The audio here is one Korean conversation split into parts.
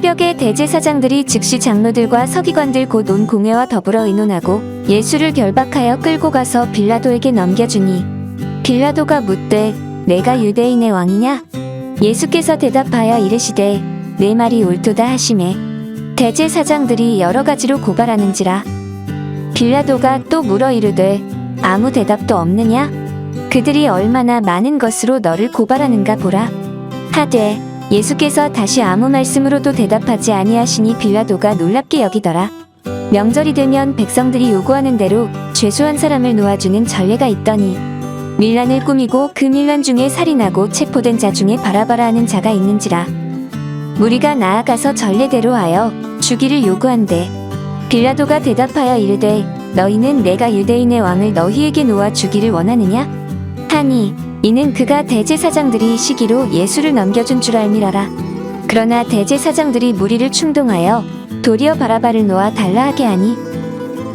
새벽에 대제사장들이 즉시 장로들과 서기관들 곧 온 공회와 더불어 의논하고 예수를 결박하여 끌고 가서 빌라도에게 넘겨주니 빌라도가 묻되 내가 유대인의 왕이냐? 예수께서 대답하여 이르시되 내 말이 옳도다 하시매 대제사장들이 여러 가지로 고발하는지라. 빌라도가 또 물어 이르되 아무 대답도 없느냐? 그들이 얼마나 많은 것으로 너를 고발하는가 보라. 하되 예수께서 다시 아무 말씀으로도 대답하지 아니하시니 빌라도가 놀랍게 여기더라. 명절이 되면 백성들이 요구하는 대로 죄수한 사람을 놓아주는 전례가 있더니 밀란을 꾸미고 그 밀란 중에 살인하고 체포된 자 중에 바라바라 하는 자가 있는지라. 무리가 나아가서 전례대로 하여 주기를 요구한대. 빌라도가 대답하여 이르되 너희는 내가 유대인의 왕을 너희에게 놓아 주기를 원하느냐? 하니 이는 그가 대제사장들이 시기로 예수를 넘겨준 줄 알미러라. 그러나 대제사장들이 무리를 충동하여 도리어 바라바를 놓아 달라 하게 하니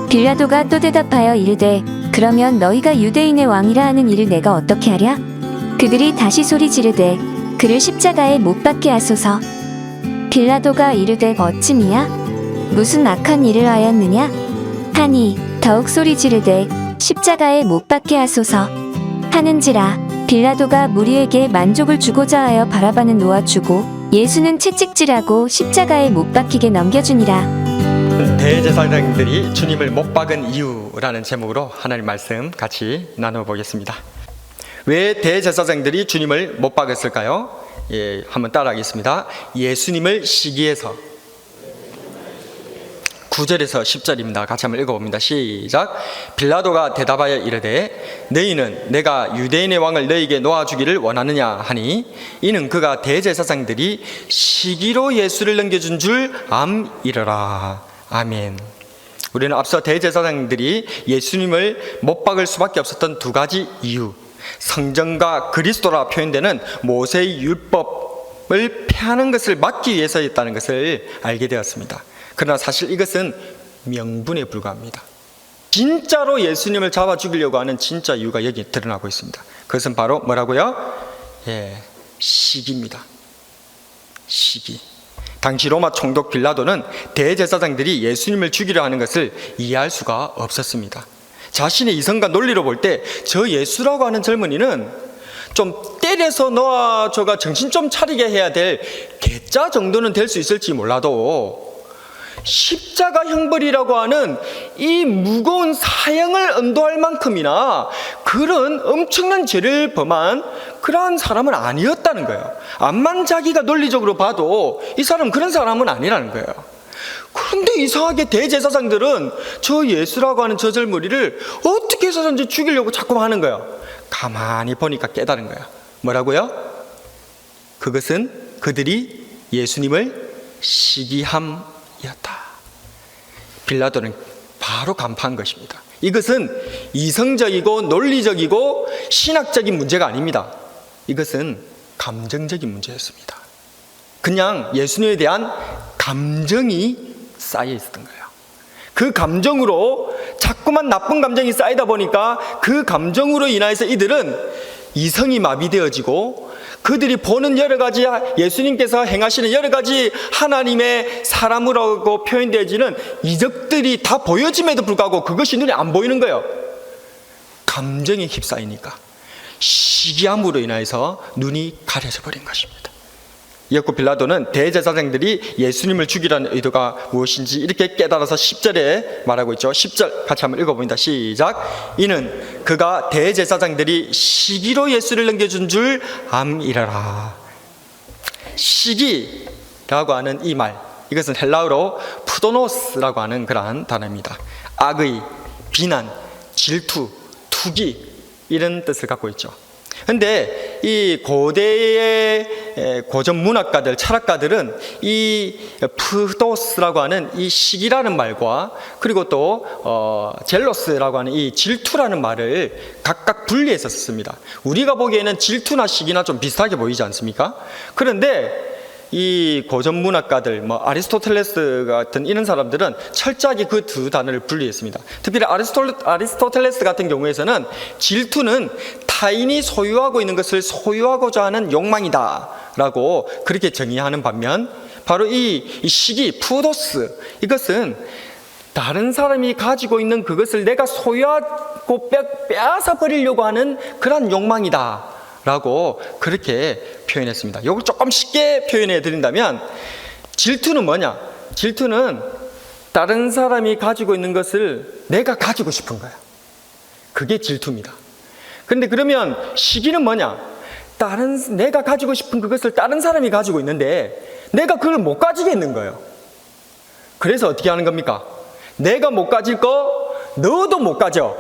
빌라도가 또 대답하여 이르되 그러면 너희가 유대인의 왕이라 하는 일을 내가 어떻게 하랴? 그들이 다시 소리 지르되 그를 십자가에 못 박게 하소서. 빌라도가 이르되 어찌미야? 무슨 악한 일을 하였느냐? 하니 더욱 소리 지르되 십자가에 못 박게 하소서 하는지라. 빌라도가 무리에게 만족을 주고자 하여 바라바는 놓아주고 예수는 채찍질하고 십자가에 못 박히게 넘겨주니라. 대제사장들이 주님을 못 박은 이유라는 제목으로 하나님 말씀 같이 나눠보겠습니다. 왜 대제사장들이 주님을 못 박았을까요? 한번 따라하겠습니다. 예수님을 시기해서. 9절에서 10절입니다. 같이 한번 읽어봅니다. 시작. 빌라도가 대답하여 이르되 너희는 내가 유대인의 왕을 너희에게 놓아주기를 원하느냐 하니 이는 그가 대제사장들이 시기로 예수를 넘겨준 줄 암이러라. 아멘. 우리는 앞서 대제사장들이 예수님을 못 박을 수밖에 없었던 두 가지 이유, 성전과 그리스도라 표현되는 모세의 율법을 폐하는 것을 막기 위해서였다는 것을 알게 되었습니다. 그러나 사실 이것은 명분에 불과합니다. 진짜로 예수님을 잡아 죽이려고 하는 진짜 이유가 여기 드러나고 있습니다. 그것은 바로 뭐라고요? 시기입니다. 시기. 당시 로마 총독 빌라도는 대제사장들이 예수님을 죽이려 하는 것을 이해할 수가 없었습니다. 자신의 이성과 논리로 볼 때 저 예수라고 하는 젊은이는 좀 때려서 놓아줘가 정신 좀 차리게 해야 될 괴짜 정도는 될 수 있을지 몰라도 십자가 형벌이라고 하는 이 무거운 사형을 언도할 만큼이나 그런 엄청난 죄를 범한 그러한 사람은 아니었다는 거예요. 암만 자기가 논리적으로 봐도 이 사람은 그런 사람은 아니라는 거예요. 그런데 이상하게 대제사장들은 저 예수라고 하는 저 젊은이를 어떻게 해서든지 죽이려고 자꾸 하는 거예요. 가만히 보니까 깨달은 거예요. 뭐라고요? 그것은 그들이 예수님을 시기함 이었다. 빌라도는 바로 간파한 것입니다. 이것은 이성적이고 논리적이고 신학적인 문제가 아닙니다. 이것은 감정적인 문제였습니다. 그냥 예수님에 대한 감정이 쌓여 있었던 거예요. 그 감정으로 자꾸만 나쁜 감정이 쌓이다 보니까 그 감정으로 인하여서 이들은 이성이 마비되어지고 그들이 보는 여러 가지 예수님께서 행하시는 여러 가지 하나님의 사람으로 표현되어지는 이적들이 다 보여짐에도 불구하고 그것이 눈에 안 보이는 거예요. 감정에 휩싸이니까 시기함으로 인해서 눈이 가려져 버린 것입니다. 이었고 빌라도는 대제사장들이 예수님을 죽이라는 의도가 무엇인지 이렇게 깨달아서 10절에 말하고 있죠. 10절 같이 한번 읽어봅니다. 시작. 이는 그가 대제사장들이 시기로 예수를 넘겨준 줄 암이라라. 시기라고 하는 이 말, 이것은 헬라어로 푸도노스라고 하는 그러한 단어입니다. 악의, 비난, 질투, 투기 이런 뜻을 갖고 있죠. 근데 이 고대의 고전 문학가들, 철학가들은 이 푸도스라고 하는 이 시기라는 말과 그리고 또 젤로스라고 하는 이 질투라는 말을 각각 분리해서 썼습니다. 우리가 보기에는 질투나 시기나 좀 비슷하게 보이지 않습니까? 그런데 이 고전 문학가들, 아리스토텔레스 같은 이런 사람들은 철저하게 그 두 단어를 분리했습니다. 특별히 아리스토텔레스 같은 경우에서는 질투는 타인이 소유하고 있는 것을 소유하고자 하는 욕망이다 라고 그렇게 정의하는 반면 바로 이 시기, 푸도스, 이것은 다른 사람이 가지고 있는 그것을 내가 소유하고 빼앗아 버리려고 하는 그런 욕망이다 라고 그렇게 표현했습니다. 이걸 조금 쉽게 표현해 드린다면, 질투는 뭐냐? 질투는 다른 사람이 가지고 있는 것을 내가 가지고 싶은 거야. 그게 질투입니다. 그런데 그러면 시기는 뭐냐? 내가 가지고 싶은 그것을 다른 사람이 가지고 있는데 내가 그걸 못 가지겠는 거예요. 그래서 어떻게 하는 겁니까? 내가 못 가질 거 너도 못 가져.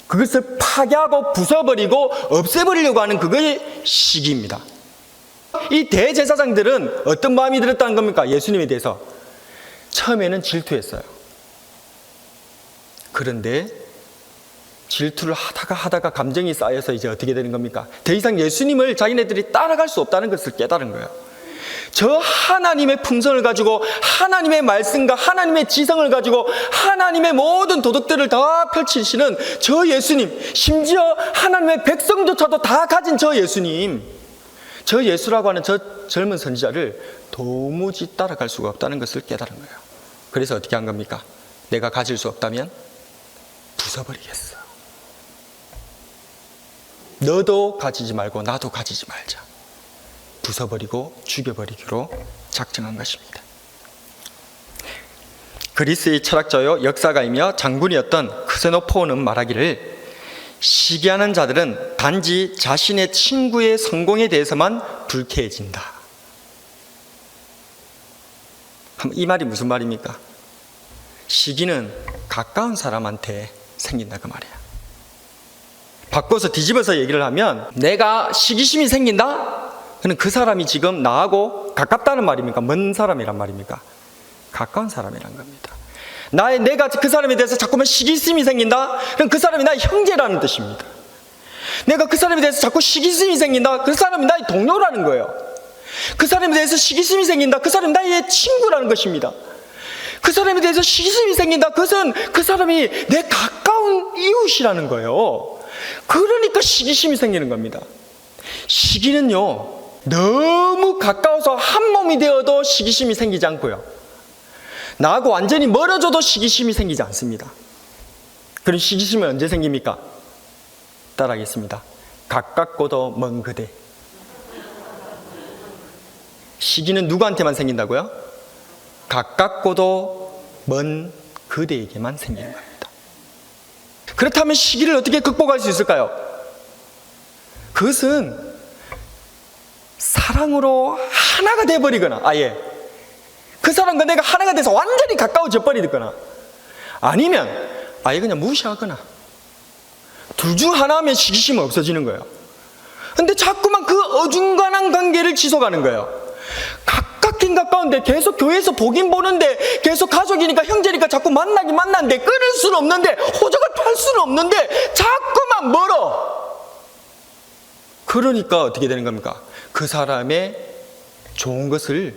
그것을 파괴하고 부숴버리고 없애버리려고 하는 그것이 시기입니다. 이 대제사장들은 어떤 마음이 들었다는 겁니까? 예수님에 대해서 처음에는 질투했어요. 그런데 질투를 하다가 감정이 쌓여서 이제 어떻게 되는 겁니까? 더 이상 예수님을 자기네들이 따라갈 수 없다는 것을 깨달은 거예요. 저 하나님의 풍성을 가지고, 하나님의 말씀과 하나님의 지성을 가지고 하나님의 모든 도덕들을 다 펼치시는 저 예수님, 심지어 하나님의 백성조차도 다 가진 저 예수님, 저 예수라고 하는 저 젊은 선지자를 도무지 따라갈 수가 없다는 것을 깨달은 거예요. 그래서 어떻게 한 겁니까? 내가 가질 수 없다면 부숴버리겠어. 너도 가지지 말고 나도 가지지 말자. 부숴버리고 죽여버리기로 작정한 것입니다. 그리스의 철학자요 역사가이며 장군이었던 크세노포는 말하기를, 시기하는 자들은 단지 자신의 친구의 성공에 대해서만 불쾌해진다. 이 말이 무슨 말입니까? 시기는 가까운 사람한테 생긴다 그 말이야. 바꿔서 뒤집어서 얘기를 하면, 내가 시기심이 생긴다? 그럼 그 사람이 지금 나하고 가깝다는 말입니까? 먼 사람이란 말입니까? 가까운 사람이란 겁니다. 내가 그 사람에 대해서 자꾸만 시기심이 생긴다? 그럼 그 사람이 나의 형제라는 뜻입니다. 내가 그 사람에 대해서 자꾸 시기심이 생긴다? 그 사람이 나의 동료라는 거예요. 그 사람에 대해서 시기심이 생긴다? 그 사람이 나의 친구라는 것입니다. 그 사람에 대해서 시기심이 생긴다? 그것은 그 사람이 내 가까운 이웃이라는 거예요. 그러니까 시기심이 생기는 겁니다. 시기는요, 너무 가까워서 한 몸이 되어도 시기심이 생기지 않고요, 나하고 완전히 멀어져도 시기심이 생기지 않습니다. 그럼 시기심은 언제 생깁니까? 따라하겠습니다. 가깝고도 먼 그대. 시기는 누구한테만 생긴다고요? 가깝고도 먼 그대에게만 생기는 겁니다. 그렇다면 시기를 어떻게 극복할 수 있을까요? 그것은 사랑으로 하나가 되어버리거나, 아예 그 사람과 내가 하나가 돼서 완전히 가까워져 버리거나, 아니면 아예 그냥 무시하거나, 둘 중 하나면 시기심은 없어지는 거예요. 근데 자꾸만 그 어중간한 관계를 지속하는 거예요. 가깝긴 가까운데 계속 교회에서 보긴 보는데, 계속 가족이니까 형제니까 자꾸 만나긴 만나는데 끊을 수는 없는데, 호적을 팔 수는 없는데 자꾸만 멀어. 그러니까 어떻게 되는 겁니까? 그 사람의 좋은 것을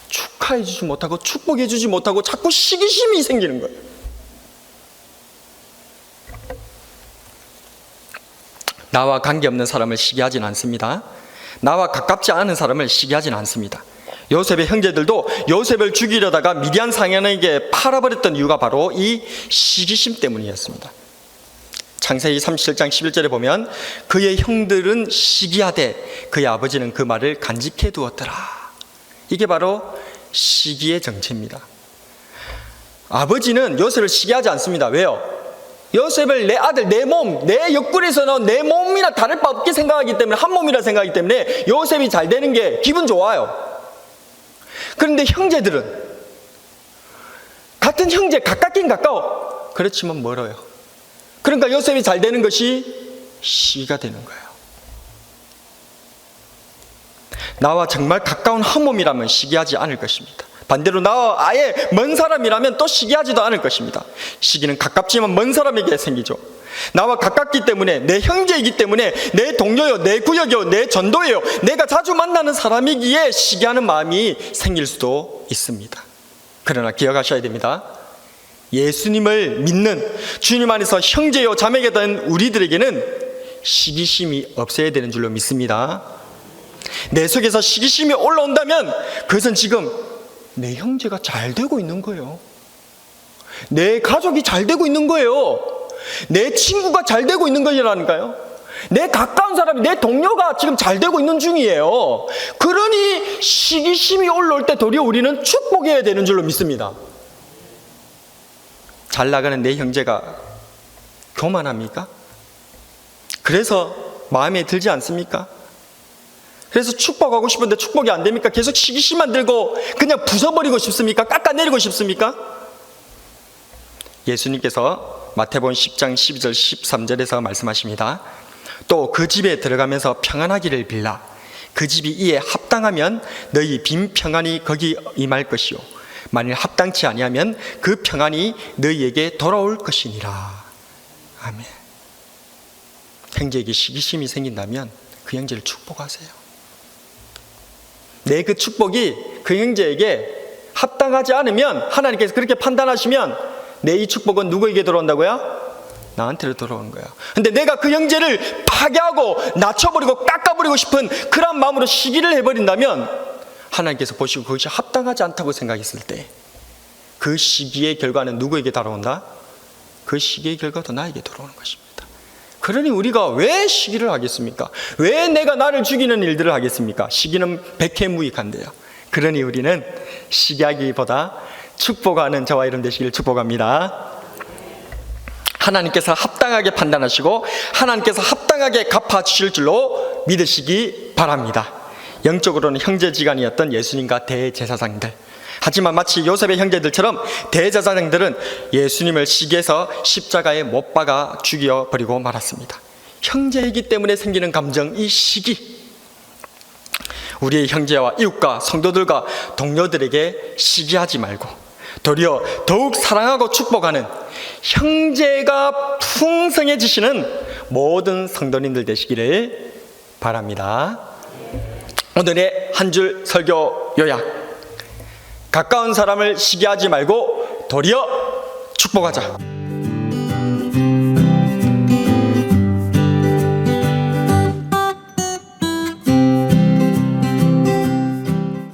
축하해 주지 못하고 축복해 주지 못하고 자꾸 시기심이 생기는 거예요. 나와 관계없는 사람을 시기하진 않습니다. 나와 가깝지 않은 사람을 시기하진 않습니다. 요셉의 형제들도 요셉을 죽이려다가 미디안 상인에게 팔아버렸던 이유가 바로 이 시기심 때문이었습니다. 창세기 37장 11절에 보면, 그의 형들은 시기하되 그의 아버지는 그 말을 간직해 두었더라. 이게 바로 시기의 정체입니다. 아버지는 요셉을 시기하지 않습니다. 왜요? 요셉을 내 아들, 내 몸, 내 옆구리에서 나온 내 몸이나 다를 바 없게 생각하기 때문에, 한 몸이라 생각하기 때문에 요셉이 잘 되는 게 기분 좋아요. 그런데 형제들은, 같은 형제, 가깝긴 가까워, 그렇지만 멀어요. 그러니까 요셉이 잘 되는 것이 시기가 되는 거예요. 나와 정말 가까운 한 몸이라면 시기하지 않을 것입니다. 반대로 나와 아예 먼 사람이라면 또 시기하지도 않을 것입니다. 시기는 가깝지만 먼 사람에게 생기죠. 나와 가깝기 때문에, 내 형제이기 때문에, 내 동료요, 내 구역이요, 내 전도예요, 내가 자주 만나는 사람이기에 시기하는 마음이 생길 수도 있습니다. 그러나 기억하셔야 됩니다. 예수님을 믿는, 주님 안에서 형제요 자매가 된 우리들에게는 시기심이 없어야 되는 줄로 믿습니다. 내 속에서 시기심이 올라온다면 그것은 지금 내 형제가 잘 되고 있는 거예요. 내 가족이 잘 되고 있는 거예요. 내 친구가 잘 되고 있는 거라니까요. 내 가까운 사람이, 내 동료가 지금 잘 되고 있는 중이에요. 그러니 시기심이 올라올 때 도리어 우리는 축복해야 되는 줄로 믿습니다. 잘 나가는 내 형제가 교만합니까? 그래서 마음에 들지 않습니까? 그래서 축복하고 싶은데 축복이 안 됩니까? 계속 시기심만 들고 그냥 부숴버리고 싶습니까? 깎아내리고 싶습니까? 예수님께서 마태복음 10장 12절 13절에서 말씀하십니다. 또 그 집에 들어가면서 평안하기를 빌라. 그 집이 이에 합당하면 너희 빈 평안이 거기 임할 것이요 만일 합당치 아니하면 그 평안이 너희에게 돌아올 것이니라. 아멘. 형제에게 시기심이 생긴다면 그 형제를 축복하세요. 내 그 축복이 그 형제에게 합당하지 않으면 하나님께서 그렇게 판단하시면 내 이 축복은 누구에게 돌아온다고요? 나한테로 돌아오는 거야. 근데 내가 그 형제를 파괴하고 낮춰버리고 깎아버리고 싶은 그런 마음으로 시기를 해버린다면 하나님께서 보시고 그것이 합당하지 않다고 생각했을 때 그 시기의 결과는 누구에게 돌아온다? 그 시기의 결과도 나에게 돌아오는 것입니다. 그러니 우리가 왜 시기를 하겠습니까? 왜 내가 나를 죽이는 일들을 하겠습니까? 시기는 백해무익한데요. 그러니 우리는 시기하기보다 축복하는 저와 여러분 되시기를 축복합니다. 하나님께서 합당하게 판단하시고 하나님께서 합당하게 갚아주실 줄로 믿으시기 바랍니다. 영적으로는 형제지간이었던 예수님과 대제사장들, 하지만 마치 요셉의 형제들처럼 대제사장들은 예수님을 시기해서 십자가에 못 박아 죽여버리고 말았습니다. 형제이기 때문에 생기는 감정, 이 시기, 우리의 형제와 이웃과 성도들과 동료들에게 시기하지 말고 도리어 더욱 사랑하고 축복하는 형제가 풍성해지시는 모든 성도님들 되시기를 바랍니다. 오늘의 한 줄 설교 요약: 가까운 사람을 시기하지 말고 도리어 축복하자.